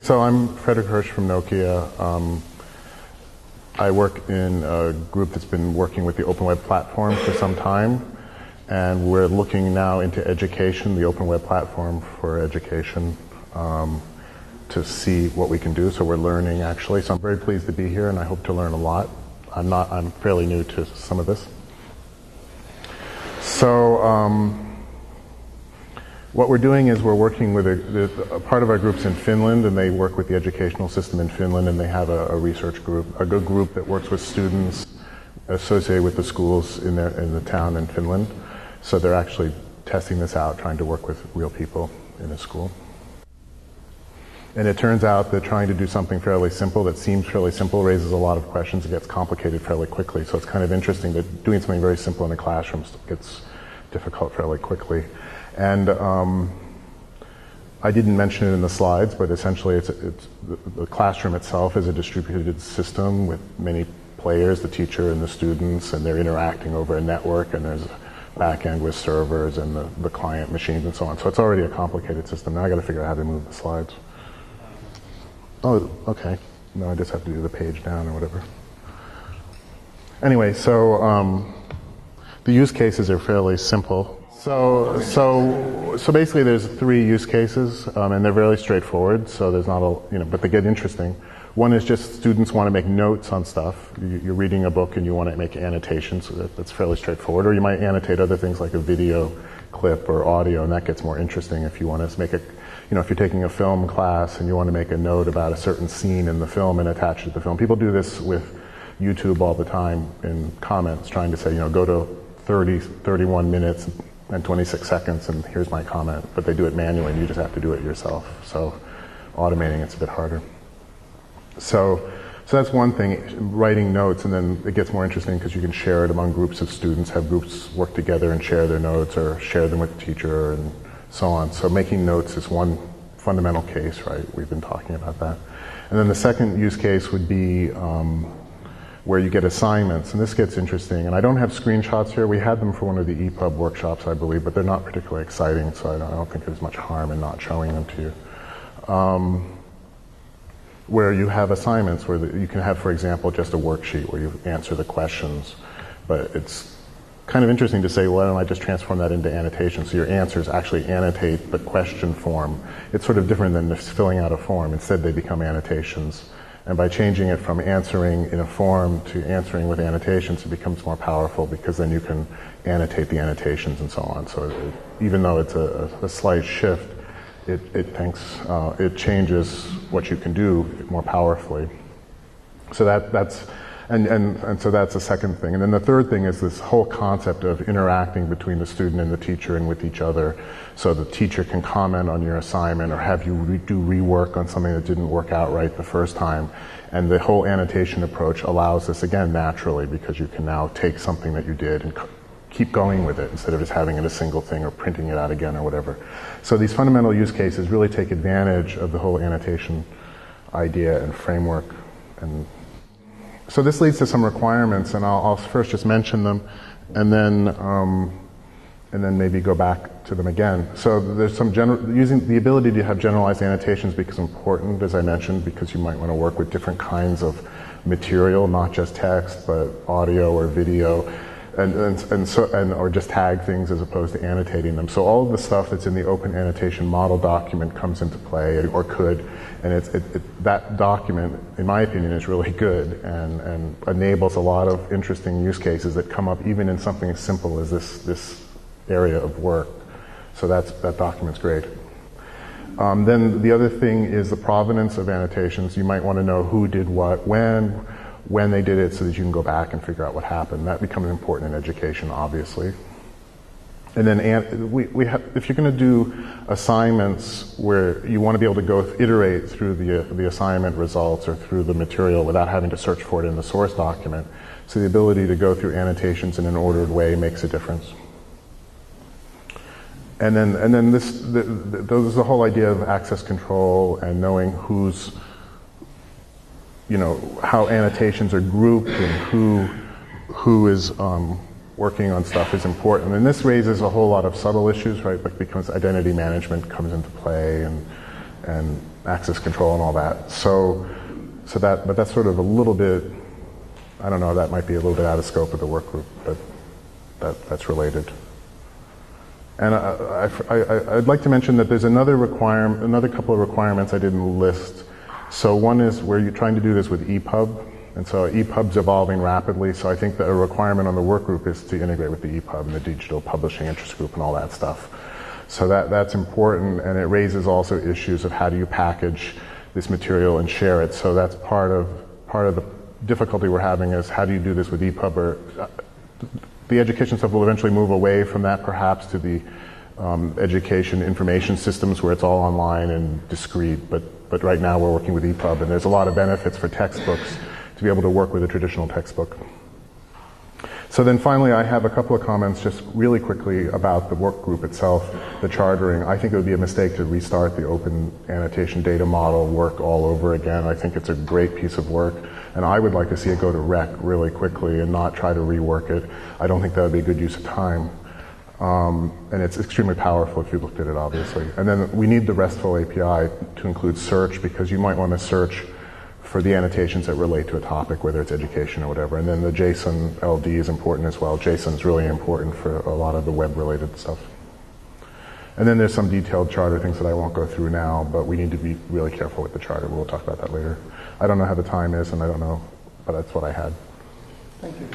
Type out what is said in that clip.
So I'm Frederick Hirsch from Nokia. I work in a group that's been working with the Open Web platform for some time, and we're looking now into education, the Open Web platform for education, to see what we can do. So we're learning actually. So I'm very pleased to be here, and I hope to learn a lot. I'm fairly new to some of this. So what we're doing is we're working with a part of our group's in Finland, and they work with the educational system in Finland, and they have a research group, a good group that works with students associated with the schools in the town in Finland. So they're actually testing this out, trying to work with real people in a school. And it turns out that trying to do something fairly simple that seems fairly simple raises a lot of questions. It gets complicated fairly quickly. So it's kind of interesting that doing something very simple in the classroom gets difficult fairly quickly. And I didn't mention it in the slides, but essentially the classroom itself is a distributed system with many players, the teacher and the students, and they're interacting over a network, and there's a back end with servers and the client machines and so on. So it's already a complicated system. Now I got to figure out how to move the slides. Oh, okay. No, I just have to do the page down or whatever. Anyway, so the use cases are fairly simple. So basically there's three use cases, and they're very straightforward, so there's not but they get interesting. One is just students want to make notes on stuff. You're reading a book and you want to make annotations, so that's fairly straightforward. Or you might annotate other things like a video clip or audio, and that gets more interesting if you want to make if you're taking a film class and you want to make a note about a certain scene in the film and attach it to the film. People do this with YouTube all the time in comments, trying to say, go to 31 minutes and 26 seconds and here's my comment, but they do it manually and you just have to do it yourself. So automating it's a bit harder. So that's one thing, writing notes, and then it gets more interesting because you can share it among groups of students, have groups work together and share their notes or share them with the teacher and so on. So making notes is one fundamental case, right? We've been talking about that. And then the second use case would be where you get assignments, and this gets interesting. And I don't have screenshots here. We had them for one of the EPUB workshops, I believe, but they're not particularly exciting, so I don't think there's much harm in not showing them to you. Where you have assignments, where you can have, for example, just a worksheet where you answer the questions, but it's kind of interesting to say, why don't I just transform that into annotations? So your answers actually annotate but question form. It's sort of different than just filling out a form. Instead, they become annotations. And by changing it from answering in a form to answering with annotations, it becomes more powerful because then you can annotate the annotations and so on. So even though it's a slight shift, it changes what you can do more powerfully. So that's so that's the second thing. And then the third thing is this whole concept of interacting between the student and the teacher and with each other. So the teacher can comment on your assignment or have you do rework on something that didn't work out right the first time. And the whole annotation approach allows this, again, naturally, because you can now take something that you did and keep going with it instead of just having it a single thing or printing it out again or whatever. So these fundamental use cases really take advantage of the whole annotation idea and framework. And so this leads to some requirements, and I'll first just mention them, and then maybe go back to them again. So there's some using the ability to have generalized annotations becomes important, as I mentioned, because you might want to work with different kinds of material, not just text, but audio or video, or just tag things as opposed to annotating them. So all of the stuff that's in the Open Annotation Model document comes into play, or could, and that document, in my opinion, is really good and enables a lot of interesting use cases that come up even in something as simple as this area of work. So that document's great. Then the other thing is the provenance of annotations. You might want to know who did what, when they did it, so that you can go back and figure out what happened. That becomes important in education, obviously. And then if you're going to do assignments where you want to be able to iterate through the assignment results or through the material without having to search for it in the source document, so the ability to go through annotations in an ordered way makes a difference. And then there's the whole idea of access control and knowing who's, how annotations are grouped and who is working on stuff is important. And this raises a whole lot of subtle issues, right? Like because identity management comes into play, and access control and all that. But that's sort of a little bit, I don't know, that might be a little bit out of scope of the work group, but that's related. And I'd like to mention that there's another couple of requirements I didn't list. So one is where you're trying to do this with EPUB, and so EPUB's evolving rapidly, so I think that a requirement on the work group is to integrate with the EPUB and the digital publishing interest group and all that stuff. So that's important, and it raises also issues of how do you package this material and share it. So that's part of the difficulty we're having is how do you do this with EPUB? Or the education stuff will eventually move away from that perhaps to the education information systems where it's all online and discrete, but right now we're working with EPUB, and there's a lot of benefits for textbooks to be able to work with a traditional textbook. So then finally, I have a couple of comments just really quickly about the work group itself, the chartering. I think it would be a mistake to restart the open annotation data model work all over again. I think it's a great piece of work, and I would like to see it go to rec really quickly and not try to rework it. I don't think that would be a good use of time. And it's extremely powerful if you looked at it, obviously. And then we need the RESTful API to include search, because you might want to search for the annotations that relate to a topic, whether it's education or whatever. And then the JSON LD is important as well. JSON is really important for a lot of the web-related stuff. And then there's some detailed charter things that I won't go through now, but we need to be really careful with the charter. We'll talk about that later. I don't know how the time is, and I don't know, but that's what I had. Thank you.